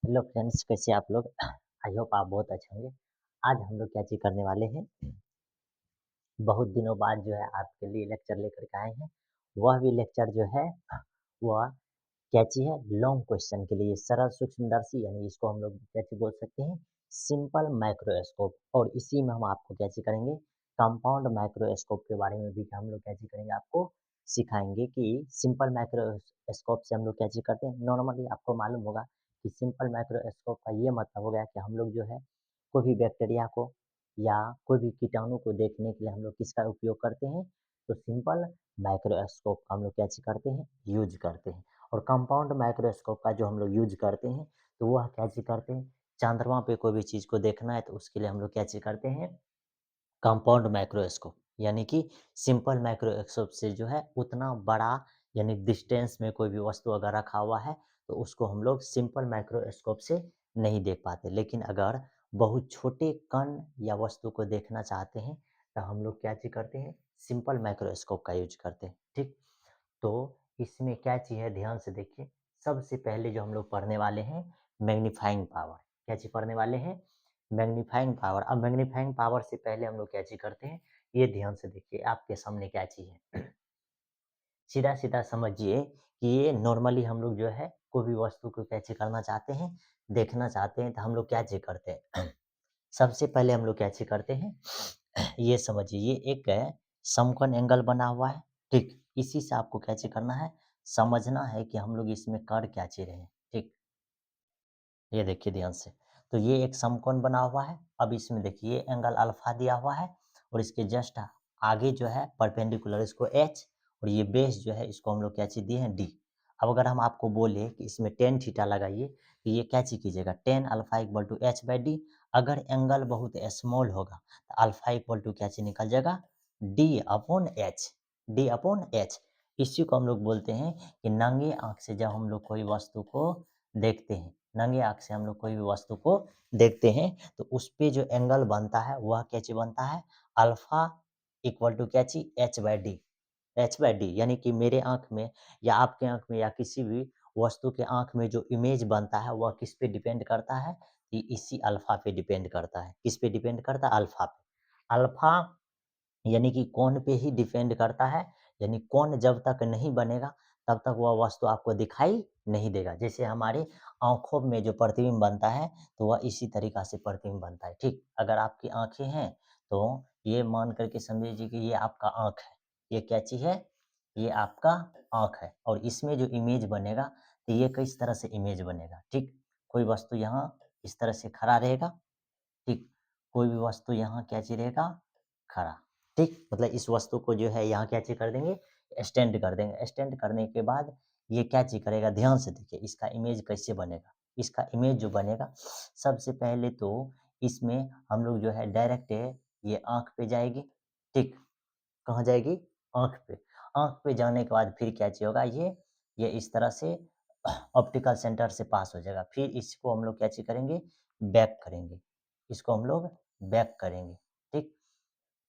Hello friends, कैसे आप लोग? आई होप आप बहुत अच्छे होंगे। आज हम लोग क्या चीज़ करने वाले हैं, बहुत दिनों बाद जो है आपके लिए लेक्चर लेकर के आए हैं। वह भी लेक्चर जो है वह क्या चीज़ है, लॉन्ग क्वेश्चन के लिए सरल सूक्ष्मदर्शी, यानी इसको हम लोग क्या चीज़ बोल सकते हैं, सिंपल माइक्रोस्कोप। और इसी में हम आपको क्या चीज़ करेंगे, कंपाउंड माइक्रोस्कोप के बारे में भी हम लोग क्या चीज़ करेंगे, आपको सिखाएंगे कि सिंपल माइक्रोस्कोप से हम लोग क्या चीज़ करते हैं। नॉर्मली आपको मालूम होगा कि सिंपल माइक्रोस्कोप का ये मतलब हो गया कि हम लोग जो है कोई भी बैक्टीरिया को या कोई भी कीटाणु को देखने के लिए हम लोग किसका उपयोग करते हैं, तो सिंपल माइक्रोस्कोप का हम लोग क्या चीज़ करते हैं, यूज करते हैं। और कंपाउंड माइक्रोस्कोप का जो हम लोग यूज करते हैं, तो वह क्या चीज़ करते हैं, चंद्रमा पे कोई भी चीज़ को देखना है तो उसके लिए हम लोग क्या चीज़ करते हैं, कंपाउंड माइक्रोस्कोप। यानी कि सिंपल माइक्रोस्कोप से जो है उतना बड़ा, यानी डिस्टेंस में कोई भी वस्तु अगर रखा हुआ है तो उसको हम लोग सिंपल माइक्रोस्कोप से नहीं देख पाते। लेकिन अगर बहुत छोटे कण या वस्तु को देखना चाहते हैं तो हम लोग क्या चीज़ करते हैं, सिंपल माइक्रोस्कोप का यूज करते हैं। ठीक, तो इसमें क्या चीज़ है, ध्यान से देखिए। सबसे पहले जो हम लोग पढ़ने वाले हैं, मैग्नीफाइंग पावर। क्या चीज़ पढ़ने वाले हैं, मैग्नीफाइंग पावर। अब मैग्नीफाइंग पावर से पहले हम लोग क्या चीज़ करते हैं, ये ध्यान से देखिए आपके सामने क्या चीज़ है। सीधा-सीधा समझिए कि ये नॉर्मली हम लोग जो है कोई भी वस्तु को क्या चीज़ करना चाहते हैं, देखना चाहते हैं तो हम लोग क्या चीज़ करते हैं। सबसे पहले हम लोग क्या चीज़ करते हैं, ये समझिए, ये एक समकोण एंगल बना हुआ है। ठीक, इसी से आपको क्या चीज़ करना है, समझना है कि हम लोग इसमें कर क्या चीज़ रहे हैं। ठीक, ये देखिए ध्यान से। तो ये एक समकोण बना हुआ है। अब इसमें देखिए ये एंगल अल्फा दिया हुआ है और इसके जस्ट आगे जो है परपेंडिकुलर इसको एच, और ये बेस जो है इसको हम लोग क्या चीज़ दिए हैं, डी। अब अगर हम आपको बोले कि इसमें टेन थीटा लगाइए तो ये क्या चीज़ कीजिएगा, tan alpha equal to H by D. अगर एंगल बहुत स्मॉल होगा तो अल्फा इक्वल टू क्या चीज़ निकल जाएगा, D upon H. D upon H, इसी को हम लोग बोलते हैं कि नंगे आँख से जब हम लोग कोई वस्तु को देखते हैं, नंगे आँख से हम लोग कोई भी वस्तु को देखते हैं तो उस पे जो एंगल बनता है वह क्या चीज़ बनता है, अल्फा इक्वल टू क्या चीज़, H by D. H by D यानी कि मेरे आँख में या आपके आँख में या किसी भी वस्तु के आँख में जो इमेज बनता है वह किस पे डिपेंड करता है, कि इसी अल्फा पे डिपेंड करता है। किस पे डिपेंड करता है, अल्फा पे। अल्फा यानी कि कोण पे ही डिपेंड करता है, यानी कोण जब तक नहीं बनेगा तब तक वह वस्तु आपको दिखाई नहीं देगा। जैसे हमारे आँखों में जो प्रतिबिंब बनता है तो वह इसी तरीक़ा से प्रतिबिंब बनता है। ठीक, अगर आपकी आँखें हैं तो ये मान कर के समझ लीजिए कि ये आपका आँख है। ये क्या चीज़ है, ये आपका आँख है और इसमें जो इमेज बनेगा तो ये किस तरह से इमेज बनेगा। ठीक, कोई वस्तु यहाँ इस तरह से खड़ा रहेगा। ठीक, कोई भी वस्तु यहाँ क्या चीज़ रहेगा, खड़ा। ठीक, मतलब इस वस्तु को जो है यहाँ क्या चीज़ कर देंगे, स्टैंड कर देंगे। स्टैंड करने के बाद ये क्या चीज़ करेगा, ध्यान से देखिए इसका इमेज कैसे बनेगा। इसका इमेज जो बनेगा, सबसे पहले तो इसमें हम लोग जो है डायरेक्ट ये आँख पे जाएगी। ठीक, कहाँ जाएगी, आँख पे। आँख पे जाने के बाद फिर क्या चीज़ होगा, ये इस तरह से ऑप्टिकल सेंटर से पास हो जाएगा। फिर इसको हम लोग क्या चीज़ करेंगे, बैक करेंगे। इसको हम लोग बैक करेंगे। ठीक,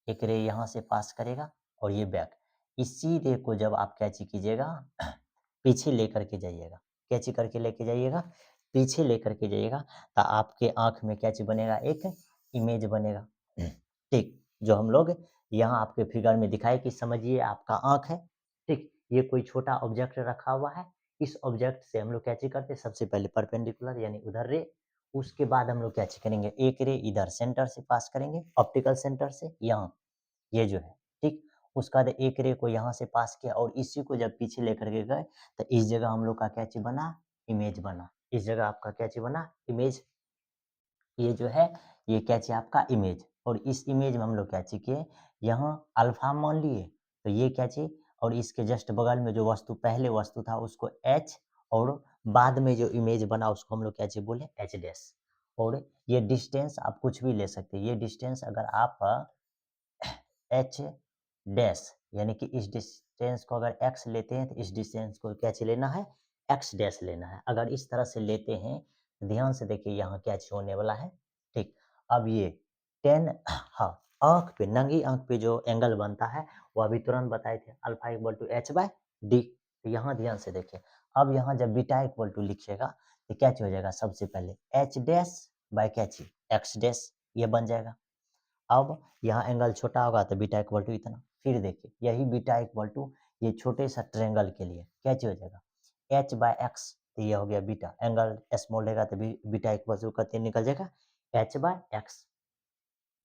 एक रे यहाँ से पास करेगा और ये बैक। इसी रे को जब आप क्या चीज़ कीजिएगा, पीछे लेकर के जाइएगा। क्या चीज़ करके लेके जाइएगा, पीछे लेकर के जाइएगा, तो आपके आँख में क्या चीज़ बनेगा, एक इमेज बनेगा। ठीक, जो हम लोग यहाँ आपके फिगर में दिखाए कि समझिए आपका आँख है। ठीक, ये कोई छोटा ऑब्जेक्ट रखा हुआ है। इस ऑब्जेक्ट से हम लोग क्या चीज़ करते हैं, सबसे पहले परपेंडिकुलर यानी उधर रे, उसके बाद हम लोग क्या चीज़ करेंगे, एक रे इधर सेंटर से पास करेंगे, ऑप्टिकल सेंटर से यहाँ, ये जो है। ठीक, उसके बाद एक रे को यहाँ से पास किया और इसी को जब पीछे लेकर के गए तो इस जगह हम लोग का क्या चीज़ बना, इमेज बना। इस जगह आपका क्या चीज़ बना, इमेज। ये जो है ये क्या चीज़ आपका इमेज, और इस इमेज में हम लोग क्या चीज़ किए, यहाँ अल्फा मान लिए तो ये क्या चीज़, और इसके जस्ट बगल में जो वस्तु पहले वस्तु था उसको एच, और बाद में जो इमेज बना उसको हम लोग क्या चीज़ बोले, एच डैश। और ये डिस्टेंस आप कुछ भी ले सकते हैं। ये डिस्टेंस अगर आप एच डैश यानी कि इस डिस्टेंस को अगर एक्स लेते हैं तो इस डिस्टेंस को क्या चीज़ लेना है, एक्स डैश लेना है। अगर इस तरह से लेते हैं तो ध्यान से देखिए यहाँ क्या चीज़ होने वाला है। ठीक, अब ये 10 हाँ, आँख पे, नंगी आँख पे जो एंगल बनता है वो अभी तुरंत बताए थे, alpha equal to H by D. तो यहाँ ध्यान से देखिए, अब यहाँ जब बीटा इक्वल टू लिखिएगा तो क्या चीज हो जाएगा, सबसे पहले एच डैश बाय क्या चीज एक्स डैश, ये बन जाएगा। अब यहाँ एंगल छोटा होगा तो बीटा इक्वल टू इतना। फिर देखिए यही बीटा इक्वल टू ये छोटे सा ट्रेंगल के लिए क्या चीज हो जाएगा, एच बाय एक्स, तो ये हो गया बीटा, एंगल स्मॉल रहेगा तो बीटा इक्वल टू कितने निकल जाएगा, एच बाय एक्स।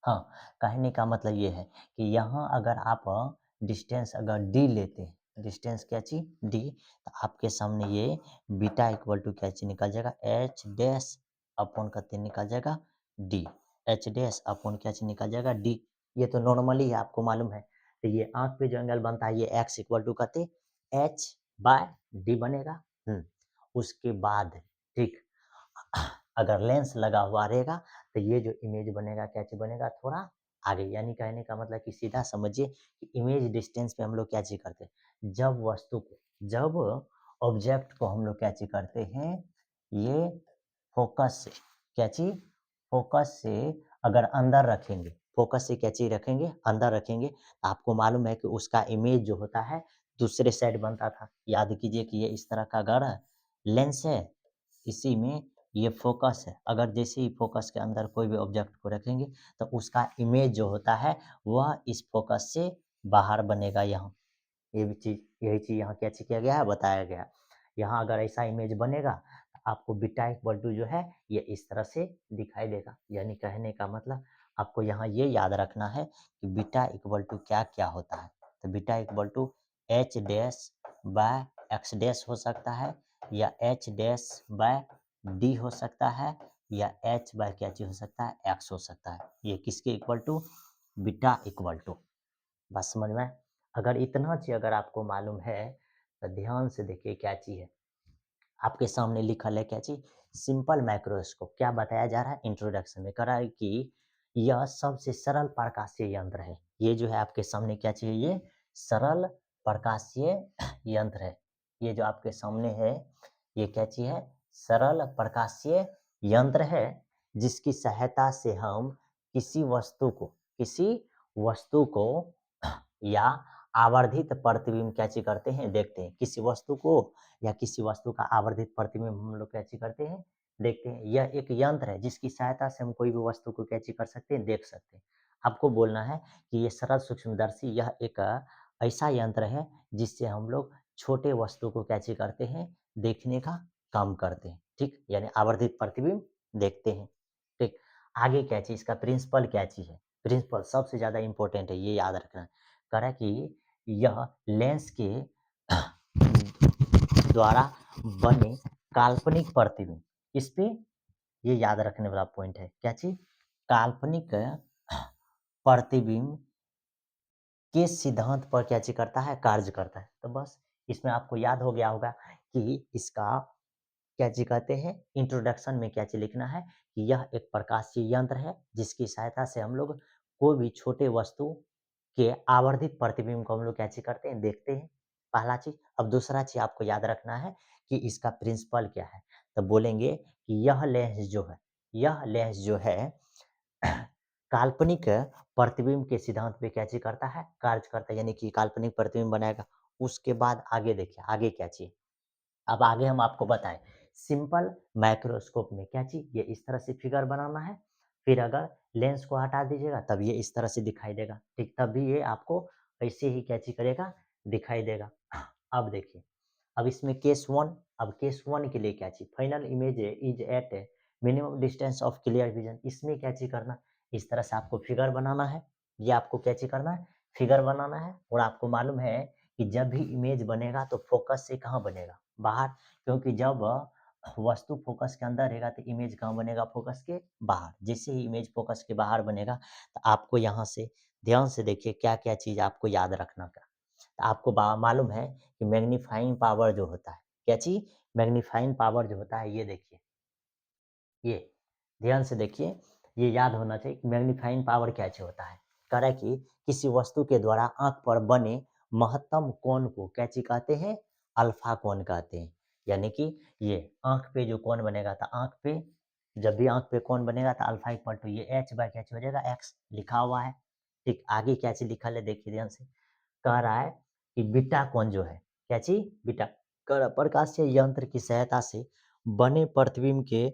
हाँ, कहने का मतलब ये है कि यहाँ अगर आप डिस्टेंस अगर डी लेते हैं, डिस्टेंस क्या चीज डी, तो आपके सामने ये बीटा इक्वल टू क्या चीज निकल जाएगा, एच डैश अपॉन कितने निकल जाएगा डी, एच डैश अपॉन क्या चीज निकल जाएगा डी। ये तो नॉर्मली है, आपको मालूम है। तो ये आंख पे जो एंगल बनता है ये एक्स इक्वल टू कहते एच बाय डी बनेगा। उसके बाद ठीक, अगर लेंस लगा हुआ रहेगा तो ये जो इमेज बनेगा क्या चीज बनेगा, थोड़ा आगे। यानी कहने का मतलब कि सीधा समझिए कि इमेज डिस्टेंस पे हम लोग क्या चीज करते हैं, जब वस्तु को, जब ऑब्जेक्ट को हम लोग क्या चीज करते हैं, ये फोकस से क्या चीज, फोकस से अगर अंदर रखेंगे, फोकस से क्या चीज रखेंगे, अंदर रखेंगे, तो आपको मालूम है कि उसका इमेज जो होता है दूसरे साइड बनता था। याद कीजिए कि ये इस तरह का अगर लेंस है, इसी में ये फोकस है, अगर जैसे ही फोकस के अंदर कोई भी ऑब्जेक्ट को रखेंगे तो उसका इमेज जो होता है वह इस फोकस से बाहर बनेगा। यहाँ ये भी चीज, यही चीज यहाँ क्या चीज किया गया है, बताया गया। यहाँ अगर ऐसा इमेज बनेगा तो आपको बीटा इक्वल टू जो है ये इस तरह से दिखाई देगा। यानी कहने का मतलब आपको यहाँ ये याद रखना है कि बीटा इक्वल टू क्या क्या होता है। तो beta equal to H dash by X dash हो सकता है, या एच डैश बाय डी हो सकता है, या एच बाय क्या चीज हो सकता है, एक्स हो सकता है। ये किसके equal to, beta equal to. बस समझ में। अगर इतना चीज अगर आपको मालूम है तो ध्यान से देखिए क्या चीज है आपके सामने लिखल है, क्या चीज, सिंपल माइक्रोस्कोप। क्या बताया जा रहा है इंट्रोडक्शन में, कह रहा है कि यह सबसे सरल प्रकाशीय यंत्र है। ये जो है आपके सामने क्या चीज है, ये सरल प्रकाशीय यंत्र है। ये जो आपके सामने है ये क्या चीज है, सरल प्रकाशीय यंत्र है, जिसकी सहायता से हम किसी वस्तु को, किसी वस्तु को या आवर्धित प्रतिबिंब क्या चीज करते हैं, देखते हैं। किसी वस्तु को या किसी वस्तु का आवर्धित प्रतिबिंब हम लोग क्या चीज करते हैं, देखते हैं। यह एक यंत्र है जिसकी सहायता से हम कोई भी वस्तु को क्या चीज कर सकते हैं, देख सकते हैं। आपको बोलना है कि ये सरल सूक्ष्मदर्शी यह एक ऐसा यंत्र है जिससे हम लोग छोटे वस्तु को क्या चीज करते हैं, देखने का काम करते हैं। ठीक, यानी आवर्धित प्रतिबिंब देखते हैं। ठीक, आगे क्या चीज, इसका प्रिंसिपल क्या चीज है, प्रिंसिपल सबसे ज्यादा इंपॉर्टेंट है, ये याद रखना है। कह रहा है कि यह लेंस के द्वारा बने काल्पनिक प्रतिबिंब, इस पे ये याद रखने वाला पॉइंट है, क्या चीज, काल्पनिक प्रतिबिंब के सिद्धांत पर क्या चीज करता है, कार्य करता है। तो बस इसमें आपको याद हो गया होगा कि इसका क्या चीज कहते हैं, इंट्रोडक्शन में क्या चीज लिखना है कि यह एक प्रकाशीय यंत्र है जिसकी सहायता से हम लोग कोई भी छोटे वस्तु के आवर्धित प्रतिबिंब को हम लोग क्या चीज करते हैं, देखते हैं। पहला चीज। अब दूसरा चीज आपको याद रखना है कि इसका प्रिंसिपल क्या है। तो बोलेंगे कि यह लेंस जो है, यह लेंस जो है काल्पनिक प्रतिबिंब के सिद्धांत पे क्या चीज करता है, कार्य करता है। यानी कि काल्पनिक प्रतिबिंब बनाएगा। उसके बाद आगे देखिए आगे क्या चीज, अब आगे हम आपको बताएं सिंपल माइक्रोस्कोप में क्या चीज, ये इस तरह से फिगर बनाना है। फिर अगर लेंस को हटा दीजिएगा तब ये इस तरह से दिखाई देगा। ठीक, तब भी ये आपको ऐसे ही क्या चीज करेगा, दिखाई देगा। अब देखिए, अब इसमें केस वन, अब केस वन के लिए क्या चीज, final image is at minimum distance of clear vision. इसमें क्या चीज करना, इस तरह से आपको फिगर बनाना है। ये आपको क्या चीज करना है, फिगर बनाना है। और आपको मालूम है कि जब भी इमेज बनेगा तो फोकस से कहाँ बनेगा, बाहर। क्योंकि जब वस्तु फोकस के अंदर रहेगा तो इमेज कहाँ बनेगा, फोकस के बाहर। जैसे ही इमेज फोकस के बाहर बनेगा तो आपको यहाँ से ध्यान से देखिए क्या क्या चीज आपको याद रखना का। आपको मालूम है कि मैग्नीफाइंग पावर जो होता है, क्या चीज, मैग्नीफाइंग पावर जो होता है, ये देखिए, ये ध्यान से देखिए, ये याद होना चाहिए कि मैग्नीफाइंग पावर क्या चीज होता है। कह रहा है कि किसी वस्तु के द्वारा आंख पर बने महत्तम कोण को क्या चीज कहते हैं, अल्फा कोण कहते हैं। यानी कि ये आंख पे जो कोण बनेगा, तो आंख पे जब भी आंख पे कोण बनेगा तो अल्फा इक्वल टू ये एच बाय क्या चीज हो जाएगा, एक्स लिखा हुआ है। ठीक, आगे क्या चीज लिखा है देखिए ध्यान से। कह रहा है कि बीटा कोण जो है, क्या चीज, बीटा, कह रहा प्रकाशीय यंत्र की सहायता से बने प्रतिबिंब के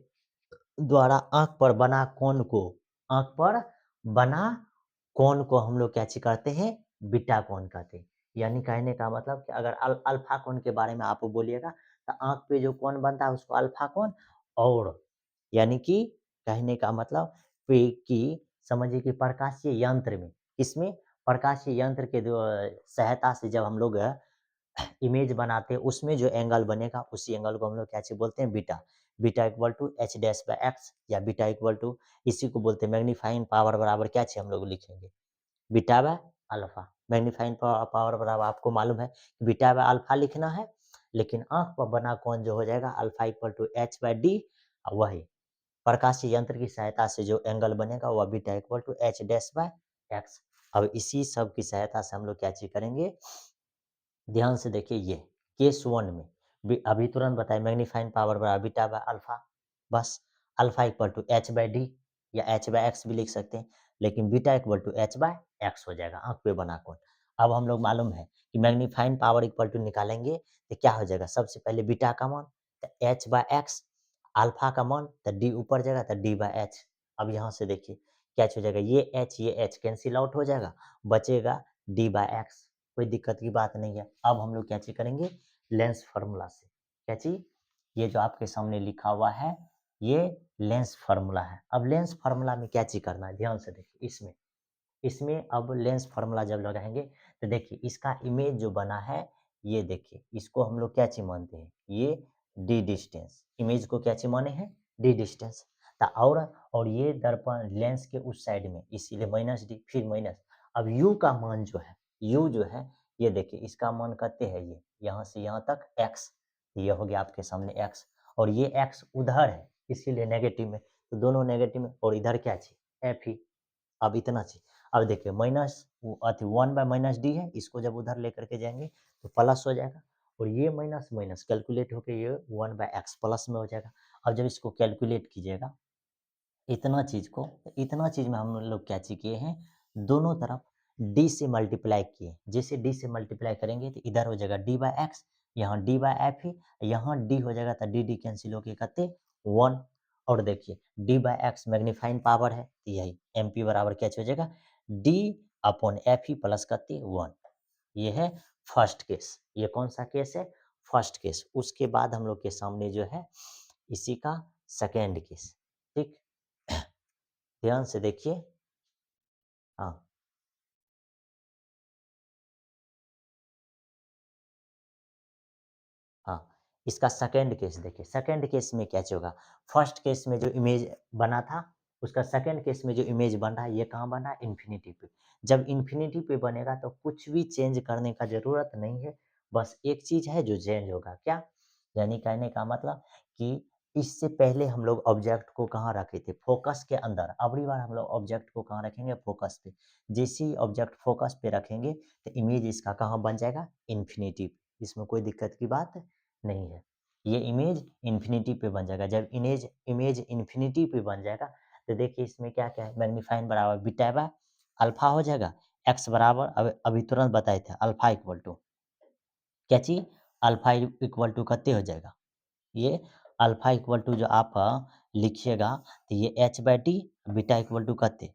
द्वारा आँख पर बना कोण को, आँख पर बना कोण को हम लोग क्या चीज़ कहते हैं? बीटा कोण कहते हैं। यानी कहने का मतलब कि अगर अल्फा कोण के बारे में आप बोलिएगा, तो आँख पे जो कोण बनता है उसको अल्फा कोण, और यानी कि कहने का मतलब कि समझिए कि प्रकाशीय यंत्र में, किसमें? प्रकाशीय यंत्र के सहायता से जब हम लोग इमेज बनाते हैं, उसमें जो एंगल बनेगा उसी एंगल को हम लोग क्या चीज़ बोलते हैं? Beta. Beta equal to H dash by X, या बीटा इक्वल टू, इसी को बोलते हैं मैग्नीफाइंग पावर बराबर क्या चीज़ हम लोग लिखेंगे? Beta by alpha. Magnifying power बराबर आपको मालूम है कि बीटा बाय अल्फा लिखना है, लेकिन आँख पर बना कोण जो हो जाएगा alpha equal to H by D, वही प्रकाशीय यंत्र की सहायता से जो एंगल बनेगा वह beta equal to H dash by X. अब इसी सब की सहायता से हम लोग क्या चीज़ करेंगे? ध्यान से देखिए, ये केस 1 में अभी तुरंत बताए मैग्नीफाइंग पावर बराबर बीटा बाय अल्फा, बस alpha equal to H by D, या एच बाय एक्स भी लिख सकते हैं, लेकिन beta equal to H by X हो जाएगा आंख पे बना कोण। अब हम लोग मालूम है कि मैग्नीफाइंग पावर इक्वल टू निकालेंगे तो क्या हो जाएगा? सबसे पहले बीटा का मान तो एच बाय एक्स, अल्फा का मान तो डी ऊपर जाएगा तो डी बाय एच। अब यहाँ से देखिए क्या हो जाएगा? ये एच कैंसिल आउट हो जाएगा, बचेगा डी बाय एक्स। कोई दिक्कत की बात नहीं है। अब हम लोग क्या चीज़ करेंगे? लेंस फार्मूला से। क्या चीज़? ये जो आपके सामने लिखा हुआ है, ये लेंस फार्मूला है। अब लेंस फार्मूला में क्या चीज़ करना है? ध्यान से देखिए, इसमें इसमें अब लेंस फार्मूला जब लगाएँगे तो देखिए इसका इमेज जो बना है, ये देखिए इसको हम लोग क्या चीज़ मानते हैं? ये डी डिस्टेंस। इमेज को क्या चीज़ माने हैं? D distance. और ये दर्पण लेंस के उस साइड में, इसीलिए माइनस डी, फिर माइनस। अब यू का मान जो है, यू जो है, ये देखिए इसका मान कितने है? ये यहाँ से यहाँ तक एक्स, ये हो गया आपके सामने एक्स, और ये एक्स उधर है इसीलिए नेगेटिव में, तो दोनों नेगेटिव में, और इधर क्या चीज़? एफ ही। अब इतना चीज़। अब देखिए माइनस अथी 1 बाय माइनस डी है, इसको जब उधर लेकर के जाएँगे तो प्लस हो जाएगा, और ये माइनस माइनस कैलकुलेट होके ये 1 बाय एक्स प्लस में हो जाएगा। अब जब इसको कैलकुलेट कीजिएगा इतना चीज़ को, तो इतना चीज़ में हम लोग क्या चीज़ किए हैं? दोनों तरफ डी से मल्टीप्लाई किए। जैसे डी से मल्टीप्लाई करेंगे तो इधर हो जाएगा डी बाय एक्स, यहाँ डी बाय एफ ही, यहाँ डी हो जाएगा तो डी डी कैंसिल होके कितने? 1। और देखिए D by X magnifying power है, तो यही एम पी बराबर क्या हो जाएगा? डी अपॉन एफ ही प्लस कितने? 1। ये है फर्स्ट केस। ये कौन सा केस है? First case. उसके बाद हम लोग के सामने जो है इसी का सेकेंड केस। ठीक? ध्यान से देखिए। हाँ, हाँ। इसका सेकंड केस देखिए, सेकंड केस में क्या होगा? फर्स्ट केस में जो इमेज बना था, उसका सेकंड केस में जो इमेज बन रहा है, ये कहाँ बना है? इन्फिनिटी पे। जब इन्फिनिटी पे बनेगा तो कुछ भी चेंज करने का ज़रूरत नहीं है, बस एक चीज़ है जो चेंज होगा, क्या? यानी कहने का मतलब कि इससे पहले हम लोग ऑब्जेक्ट को कहाँ रखे थे? फोकस के अंदर। अगली बार हम लोग ऑब्जेक्ट को कहाँ रखेंगे? फोकस पे। जैसे ही ऑब्जेक्ट फोकस पे रखेंगे, तो इमेज इसका कहाँ बन जाएगा? इन्फिनिटी पे। इसमें कोई दिक्कत की बात नहीं है। ये इमेज इन्फिनिटी पे बन जाएगा। जब इमेज इमेज इन्फिनिटी पे बन जाएगा, तो देखिए इसमें क्या-क्या है? मैग्नीफाइंग बराबर बीटा बाय अल्फा हो जाएगा। एक्स बराबर अभी तुरंत बताए थे अल्फा इक्वल टू क्या चीज़? अल्फा इक्वल टू कितने हो जाएगा? ये अल्फा इक्वल टू जो आप लिखिएगा, तो ये H by T, beta equal to कितने?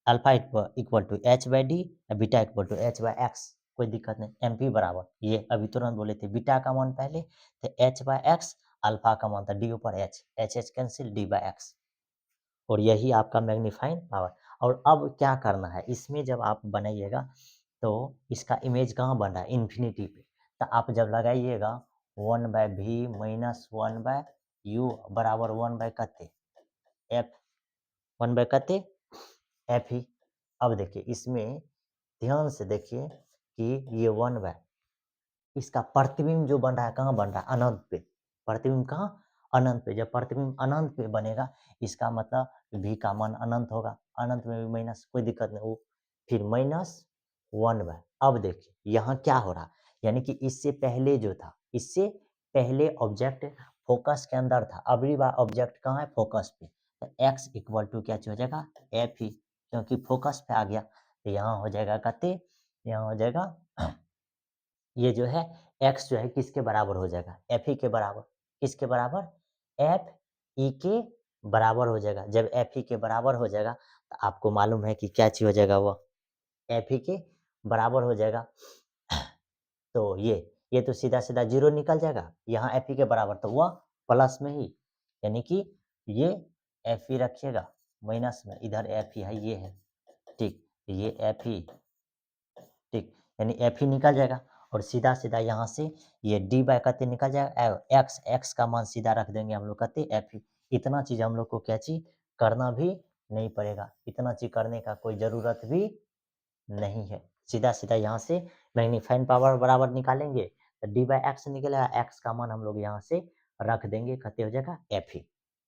Alpha equal to H by D, beta equal to H by X. कोई दिक्कत नहीं। एम पी बराबर ये अभी तुरंत बोले थे, बीटा का मान पहले तो एच बाय एक्स, अल्फा का मान था डी ऊपर H, H H cancel, D by X, और यही आपका मैग्नीफाइंग पावर। और अब क्या करना है? इसमें जब आप बनाइएगा तो इसका इमेज कहाँ बन रहा है? इन्फिनिटी पे। तो आप जब लगाइएगा 1 by V minus 1 by U बराबर 1 बाय कितने? एफ। 1 बाय कितने? एफ ही। अब देखिए इसमें ध्यान से देखिए कि ये 1 बाय इसका प्रतिबिंब जो बन रहा है कहाँ बन रहा है? अनंत पे। प्रतिबिंब कहाँ? अनंत पे। जब प्रतिबिंब अनंत पे बनेगा, इसका मतलब भी का मान अनंत होगा। अनंत में भी माइनस, कोई दिक्कत नहीं। वो फिर माइनस 1 बाय, अब देखिए यहाँ क्या हो रहा? यानी कि इससे पहले जो था, इससे पहले ऑब्जेक्ट फोकस के अंदर था, अगली बार ऑब्जेक्ट कहाँ है? फोकस पे। तो एक्स इक्वल टू क्या हो जाएगा? एफ ही, क्योंकि फोकस पे आ गया। तो यहाँ हो जाएगा कितने? यहाँ हो जाएगा ये जो है एक्स जो है किसके बराबर हो जाएगा? एफ ही के बराबर। किसके बराबर? एफ ई के बराबर हो जाएगा। जब एफ ई के बराबर हो जाएगा तो आपको मालूम है कि क्या चीज हो जाएगा, वह एफ ई के बराबर हो जाएगा। तो ये तो सीधा सीधा जीरो निकल जाएगा, यहाँ एफ ई के बराबर तो वह प्लस में ही, यानी कि ये एफ ई रखिएगा माइनस में, इधर एफ ई है, ये है, ठीक, ये एफ ई, ठीक, यानी एफ ही निकल जाएगा। और सीधा सीधा यहाँ से ये डी बाय कते निकल जाएगा, एक्स, एक्स का मान सीधा रख देंगे हम लोग कते एफ ही। इतना चीज हम लोग को क्या चीज करना भी नहीं पड़ेगा, इतना चीज करने का कोई जरूरत भी नहीं है। सीधा सीधा यहाँ से मैग्नीफाइंग पावर बराबर निकालेंगे तो डी बाय एक्स निकलेगा, एक्स का मान हम लोग यहाँ से रख देंगे, कते हो जाएगा एफ ही।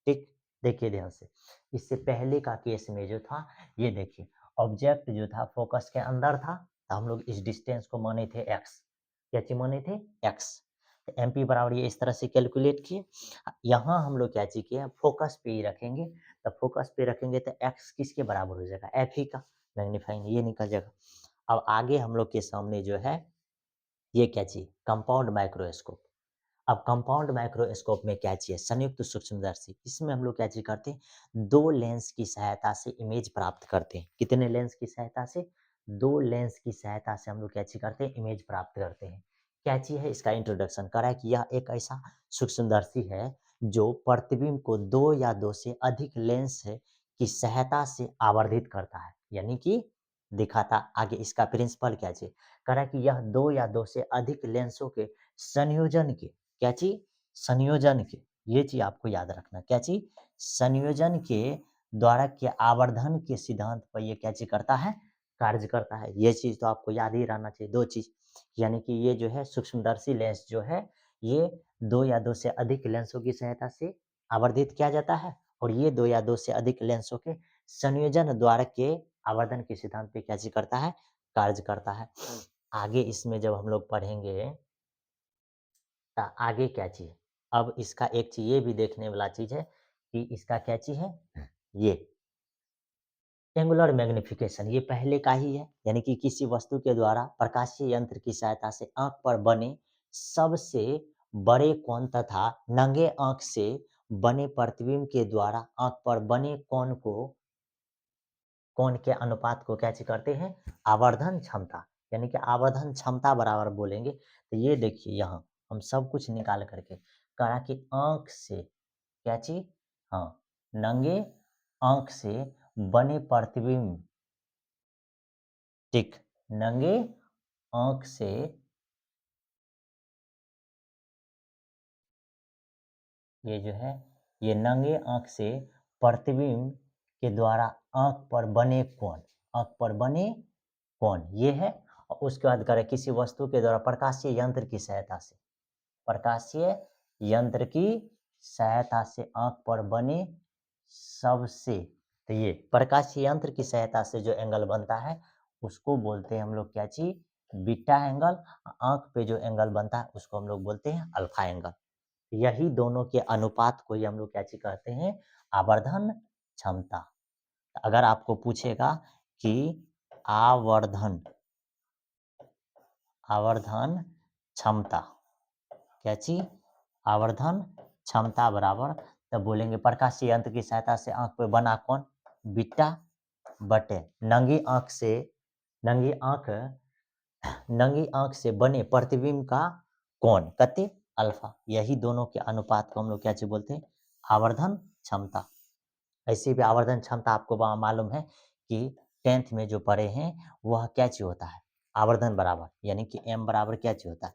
ठीक, देखिए ध्यान से, इससे पहले का केस में जो था, ये देखिए ऑब्जेक्ट जो था फोकस के अंदर था, तो हम लोग इस डिस्टेंस को माने थे एक्स, क्या चीज माने थे एक्स, एम पी बराबर ये इस तरह से कैलकुलेट किए। यहाँ हम लोग क्या चीज किए, फोकस पे ही रखेंगे, तो फोकस पे रखेंगे तो एक्स किसके बराबर हो जाएगा, एफ ही का, मैग्नीफाइंग ये निकल जाएगा। अब आगे हम लोग के सामने जो है ये क्या चीज, कंपाउंड माइक्रोस्कोप। अब कंपाउंड माइक्रोस्कोप में क्या चाहिए, संयुक्त सूक्ष्मदर्शी, इसमें हम लोग क्या चीज करते हैं, दो लेंस की सहायता से इमेज प्राप्त करते हैं। कितने लेंस की सहायता से, दो लेंस की सहायता से हम लोग क्या चीज करते हैं, इमेज प्राप्त करते हैं। क्या चीज है, इसका इंट्रोडक्शन करा है कि यह एक ऐसा सूक्ष्मदर्शी है जो प्रतिबिंब को दो या दो से अधिक लेंस की सहायता से आवर्धित करता है, यानी कि दिखाता। आगे इसका प्रिंसिपल क्या चीज करा कि यह दो या दो से अधिक लेंसों के संयोजन के, क्या चीज, संयोजन के, ये चीज आपको याद रखना, क्या चीज, संयोजन के द्वारा के आवर्धन के सिद्धांत पर ये क्या चीज करता है, कार्य करता है। ये चीज तो आपको याद ही रहना चाहिए, दो चीज, यानी कि ये जो है सूक्ष्मदर्शी लेंस जो है, ये दो या दो से अधिक लेंसों की सहायता से आवर्धित किया जाता है, और ये दो या दो से अधिक लेंसों के संयोजन द्वारा के आवर्धन के सिद्धांत पे क्या चीज करता है, कार्य करता है। आगे इसमें जब हम लोग पढ़ेंगे आगे क्या चीज, अब इसका एक चीज ये भी देखने वाला चीज है कि इसका क्या चीज है, ये एंगुलर मैग्निफिकेशन, ये पहले का ही है, यानी कि किसी वस्तु के द्वारा प्रकाशीय यंत्र की सहायता से आंख पर बने सबसे बड़े कोण तथा नंगे आंख से बने प्रतिबिंब के द्वारा आंख पर बने कोण के अनुपात को क्या चीज करते हैं, आवर्धन क्षमता, यानी कि आवर्धन क्षमता बराबर बोलेंगे। तो ये देखिए यहाँ हम सब कुछ निकाल करके करा कि आंख से क्या चीज, हाँ, नंगे आंख से बने प्रतिबिंब, ठीक, नंगे आंख से, ये जो है, ये नंगे आंख से प्रतिबिंब के द्वारा आंख पर बने कोण, आंख पर बने कोण ये है। और उसके बाद करें किसी वस्तु के द्वारा प्रकाशीय यंत्र की सहायता से, प्रकाशीय यंत्र की सहायता से आंख पर बने सबसे, तो ये प्रकाशीय यंत्र की सहायता से जो एंगल बनता है उसको बोलते हैं हम लोग क्या चीज, बीटा एंगल। आंख पे जो एंगल बनता है उसको हम लोग बोलते हैं अल्फा एंगल। यही दोनों के अनुपात को ही हम लोग क्या चीज कहते हैं, आवर्धन क्षमता। अगर आपको पूछेगा कि आवर्धन, आवर्धन क्षमता क्या चीज, आवर्धन क्षमता बराबर, तब बोलेंगे प्रकाशीय यंत्र की सहायता से आंख पे बना कौन, बीटा बटे नंगी आंख से, नंगी आंख, नंगी आंख से बने प्रतिबिंब का कोण कते अल्फा, यही दोनों के अनुपात को हम लोग क्या चीज बोलते हैं, आवर्धन क्षमता। ऐसे भी आवर्धन क्षमता आपको मालूम है कि 10th में जो पढ़े हैं वह क्या चीज होता है, आवर्धन बराबर, यानी कि m बराबर क्या चीज होता है,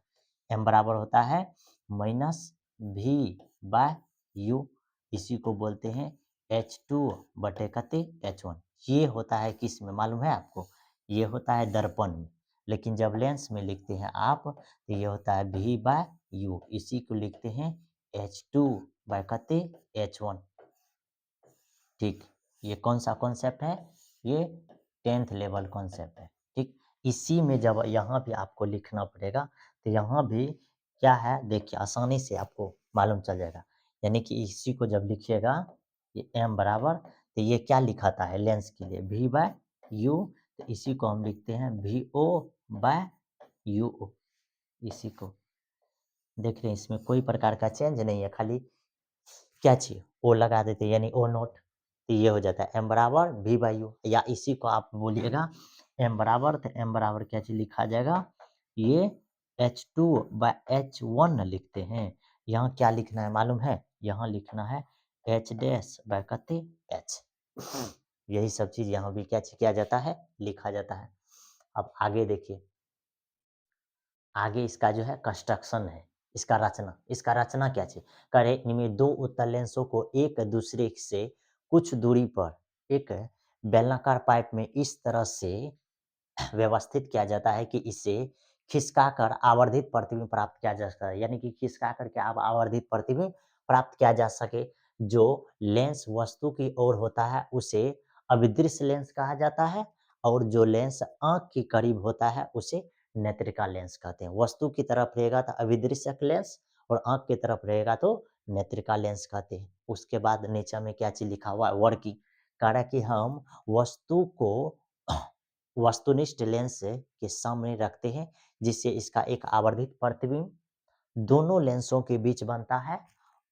m बराबर होता है माइनस v बाय यू, इसी को बोलते हैं H2 बटे कते H1। ये होता है किस में मालूम है आपको, ये होता है दर्पण में, लेकिन जब लेंस में लिखते हैं आप तो ये होता है v बाय यू, इसी को लिखते हैं H2 बाय कते H1। ठीक, ये कौन सा कॉन्सेप्ट है, ये 10th लेवल कॉन्सेप्ट है। ठीक, इसी में जब यहाँ भी आपको लिखना पड़ेगा तो यहाँ भी क्या है, देखिए आसानी से आपको मालूम चल जाएगा, यानी कि इसी को जब लिखिएगा ये m बराबर, तो ये क्या लिखाता है लेंस के लिए v बाय यू, तो इसी को हम लिखते हैं vo बाय यू, इसी को देख रहे हैं इसमें कोई प्रकार का चेंज नहीं है, खाली क्या चाहिए ओ लगा देते हैं, यानी ओ नोट, तो ये हो जाता है एम बराबर वी बाई यू, या इसी को आप बोलिएगा एम बराबर, तो एम बराबर क्या चीज लिखा जाएगा, ये H two by H one लिखते हैं। यहाँ क्या लिखना है मालूम है, यहाँ लिखना है एच डैश बाय कते एच, यही सब चीज यहाँ भी क्या किया जाता है, लिखा जाता है। अब आगे देखिए, आगे इसका जो है कंस्ट्रक्शन है, इसका रचना क्या है, करे इनमें दो उत्तल लेंसों को एक दूसरे से कुछ दूरी पर एक बेलनाकार पाइप में इस तरह से व्यवस्थित किया जाता है कि इसे खिसकाकर आवर्धित प्रतिबिंब प्राप्त किया जा सकता है, यानी कि खिसका करके आप आवर्धित प्रतिबिंब प्राप्त किया जा सके। जो लेंस वस्तु की ओर होता है उसे अभिदृश्य लेंस कहा जाता है, और जो लेंस आंख के करीब होता है उसे नेत्रिका लेंस कहते हैं। वस्तु की तरफ रहेगा तो अभिदृश्यक लेंस, और आंख की तरफ रहेगा तो नेत्रिका लेंस कहते हैं। उसके बाद नीचे में क्या चीज लिखा हुआ है, वर्किंग, कह रहा है कि हम वस्तु को वस्तुनिष्ठ लेंस के सामने रखते हैं, जिससे इसका एक आवर्धित प्रतिबिंब दोनों लेंसों के बीच बनता है,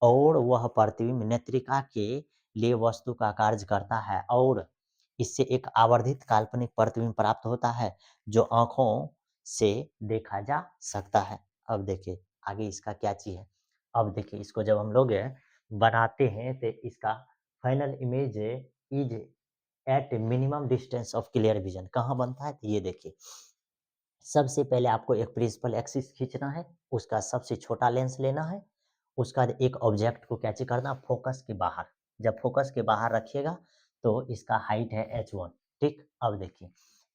और वह प्रतिबिंब नेत्रिका के लिए वस्तु का कार्य करता है, और इससे एक आवर्धित काल्पनिक प्रतिबिंब प्राप्त होता है जो आंखों से देखा जा सकता है। अब देखिए आगे इसका क्या चीज है। अब देखिए इसको जब हम लोग बनाते हैं तो इसका final image is at minimum distance of clear vision कहाँ बनता है, तो ये देखिए सबसे पहले आपको एक प्रिंसिपल एक्सिस खींचना है, उसका सबसे छोटा लेंस लेना है, उसका बाद एक ऑब्जेक्ट को कैसे करना, फोकस के बाहर, जब फोकस के बाहर रखिएगा तो इसका हाइट है h1, ठीक। अब देखिए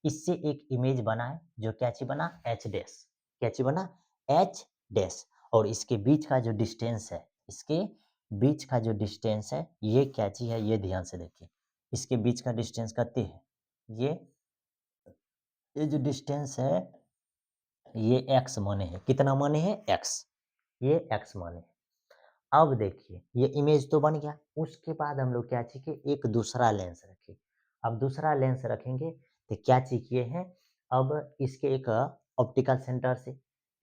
इससे एक इमेज बना है, जो क्या चीज बना, h डैश, क्या चीज बना, h डैश, और इसके बीच का जो डिस्टेंस है, इसके बीच का जो डिस्टेंस है ये क्या चीज है, ये ध्यान से देखिए, इसके बीच का डिस्टेंस कितने है, ये जो डिस्टेंस है ये x माने है, कितना माने है, x, ये x माने है। अब देखिए ये इमेज तो बन गया, उसके बाद हम लोग क्या चाहिए, एक दूसरा लेंस रखें। अब दूसरा लेंस रखेंगे तो क्या चाहिए है, अब इसके एक ऑप्टिकल सेंटर से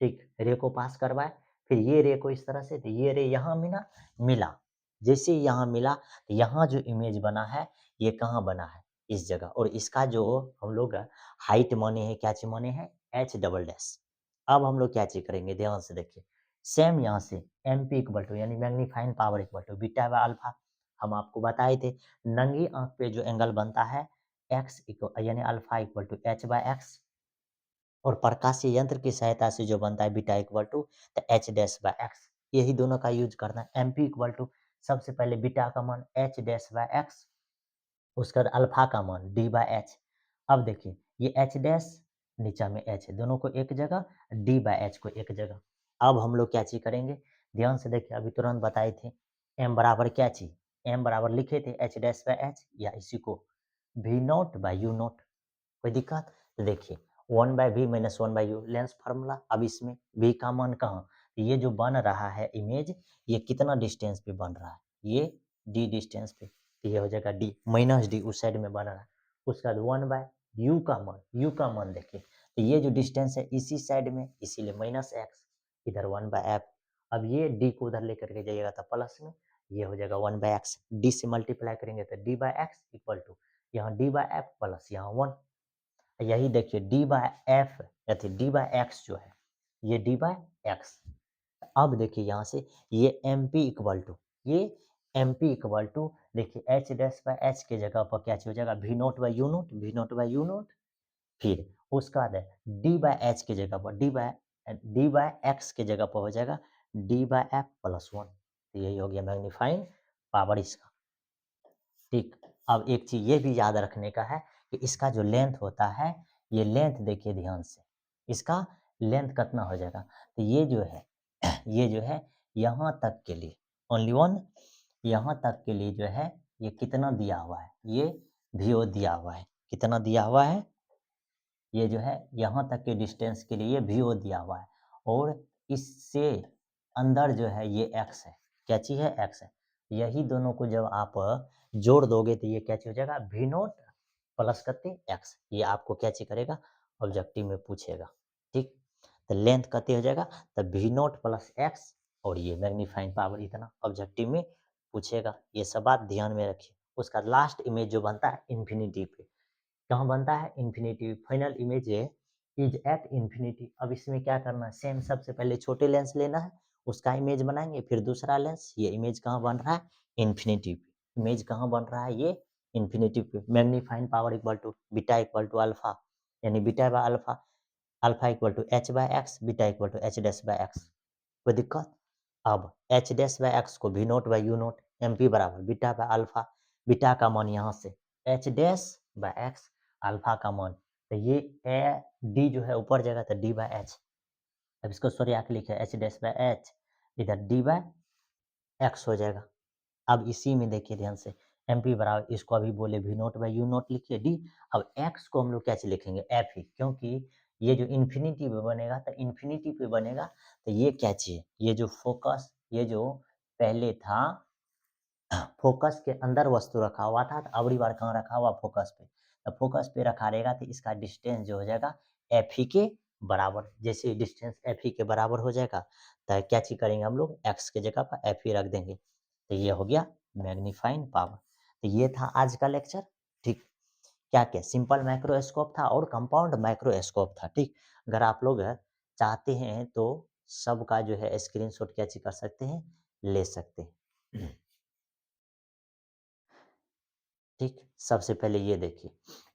ठीक रे को पास करवाए, फिर ये रे को इस तरह से, तो ये रे यहाँ मिला, जैसे यहाँ मिला तो यहाँ जो इमेज बना है ये कहाँ बना है, इस जगह, और इसका जो हम लोग हाइट माने है, क्या चीज माने हैं, एच डबल डैश। अब हम लोग क्या चीज करेंगे, ध्यान से देखिए, सेम यहाँ से एम पी इक्वल टू यानी magnifying power equal to beta by alpha, हम आपको बताए थे नंगी आंख पे जो एंगल बनता है एक्स इक्वल यानी alpha equal to H by X, और प्रकाशीय यंत्र की सहायता से जो बनता है beta equal to H dash by X, यही दोनों का यूज करना है। एम पी इक्वल टू सबसे पहले बीटा का मान एच डैश बाय एक्स, उसका अल्फा का मान डी बाय एच। अब देखिए ये एच डैश नीचा में एच है, दोनों को एक जगह, डी बाय एच को एक जगह। अब हम लोग क्या चीज करेंगे, ध्यान से देखिए, अभी तुरंत बताए थे एम बराबर क्या चीज, एम बराबर लिखे थे एच डैश बाय एच, या इसी को V naught by U naught, कोई दिक्कत, तो देखिए one by V minus one by U lens formula. अब इसमें वी का मान कहाँ, ये जो बन रहा है इमेज ये कितना डिस्टेंस पे बन रहा है, ये डी डिस्टेंस पे, तो ये हो जाएगा डी माइनस डी उस साइड में बन रहा है। उसके बाद वन बाय यू का मान देखिए, तो ये जो डिस्टेंस है इसी साइड में, इसीलिए माइनस एक्स, इधर वन बाय एफ। अब ये डी को उधर लेकर के जाइएगा तो प्लस में, ये हो जाएगा वन बाय एक्स, डी से मल्टीप्लाई करेंगे तो D by X equal to यहाँ डी बाय एफ प्लस यहाँ वन, यही देखिए डी बाय एफ या डी बाय एक्स जो है ये डी बाय एक्स। अब देखिए यहाँ से ये एम पी इक्वल टू, ये एम पी इक्वल टू देखिए एच डैश बाय एच के जगह पर क्या हो जाएगा, V naught by U naught, V naught by U naught, फिर उसका बाद डी बाय एच के जगह पर डी बाय एक्स के जगह पर हो जाएगा D by F plus one, तो यही हो गया मैग्नीफाइंग पावर इसका, ठीक। अब एक चीज ये भी याद रखने का है कि इसका जो लेंथ होता है, ये लेंथ देखिए ध्यान से, इसका लेंथ कितना हो जाएगा, तो ये जो है ये जो है यहाँ तक के लिए ओनली वन, यहाँ तक के लिए जो है ये कितना दिया हुआ है, ये वीओ दिया हुआ है, कितना दिया हुआ है, ये जो है यहाँ तक के डिस्टेंस के लिए वीओ दिया हुआ है, और इससे अंदर जो है ये एक्स है, क्या चीज है, एक्स है। यही दोनों को जब आप जोड़ दोगे तो ये क्या चीज हो जाएगा, वी नोट प्लस करते एक्स, ये आपको क्या चीज करेगा, ऑब्जेक्टिव में पूछेगा, ठीक। तो लेंथ कते हो जाएगा, तो वी नोट प्लस एक्स और ये मैग्नीफाइंग पावर इतना ऑब्जेक्टिव में पूछेगा, ये सब बात ध्यान में रखिए। उसका लास्ट इमेज जो बनता है इन्फिनिटी पे, कहाँ बनता है इन्फिनिटी, फाइनल इमेज है इज एट इन्फिनिटी। अब इसमें क्या करना है, सेम सबसे पहले छोटे लेंस लेना है, उसका इमेज बनाएंगे, फिर दूसरा लेंस, ये इमेज कहाँ बन रहा है इन्फिनिटी पे, इमेज कहाँ बन रहा है ये इन्फिनिटी पे। Magnifying power equal to beta equal to alpha, यानी beta by alpha, alpha equal to H by X, beta equal to H dash by X. कोई दिक्कत? अब एच डैश बाय एक्स को V naught by U naught M P बराबर beta by alpha, beta का मान यहाँ से H dash by X, alpha का मान, तो ये ए डी जो है ऊपर जाएगा तो डी बाय एच। अब इसको सॉरी आके लिखे एच डैश बाय एच, इधर डी बाय एक्स हो जाएगा। अब इसी में देखिए ध्यान से, एम पी बराबर इसको अभी बोले V naught by U naught लिखिए डी। अब एक्स को हम लोग कैसे लिखेंगे एफ ही, क्योंकि ये जो इन्फिनिटी पे बनेगा तो इन्फिनिटी पे बनेगा, तो ये क्या चीज, ये जो फोकस, ये जो पहले था फोकस के अंदर वस्तु रखा हुआ था, तो अगली बार कहाँ रखा हुआ फोकस पे, तो फोकस पे रखा रहेगा तो इसका डिस्टेंस जो हो जाएगा एफ ही के बराबर। जैसे डिस्टेंस एफ ही के बराबर हो जाएगा तो क्या चीज करेंगे हम लोग, एक्स के जगह पर एफ ही रख देंगे, तो ये हो गया मैग्नीफाइंग पावर। तो ये था आज का लेक्चर। ठीक, क्या क्या सिंपल माइक्रोस्कोप था और कंपाउंड माइक्रोस्कोप था। ठीक, अगर आप लोग चाहते हैं तो सबका जो है स्क्रीनशॉट क्या चीज कर सकते हैं, ले सकते हैं। ठीक, सबसे पहले ये देखिए,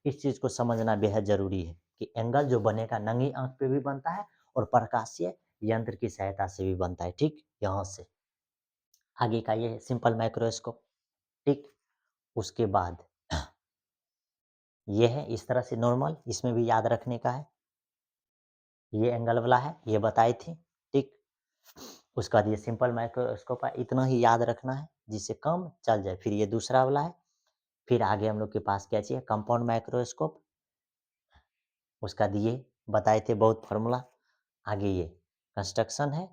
इस चीज को समझना बेहद जरूरी है कि एंगल जो बनेगा नंगी आंख पे भी बनता है और प्रकाशीय यंत्र की सहायता से भी बनता है। ठीक, यहाँ से आगे का ये है सिंपल माइक्रोस्कोप। ठीक, उसके बाद ये है इस तरह से नॉर्मल, इसमें भी याद रखने का है, ये एंगल वाला है, ये बताए थे। ठीक, उसके बाद ये सिंपल माइक्रोस्कोप है, इतना ही याद रखना है जिससे कम चल जाए। फिर ये दूसरा वाला है, फिर आगे हम लोग के पास क्या चाहिए, कंपाउंड माइक्रोस्कोप, उसका दिए बताए थे बहुत फार्मूला। आगे ये कंस्ट्रक्शन है,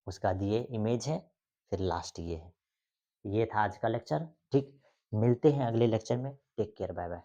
उसका दिए इमेज है, फिर लास्ट ये है। ये था आज का लेक्चर। ठीक, मिलते हैं अगले लेक्चर में, टेक केयर, बाय बाय।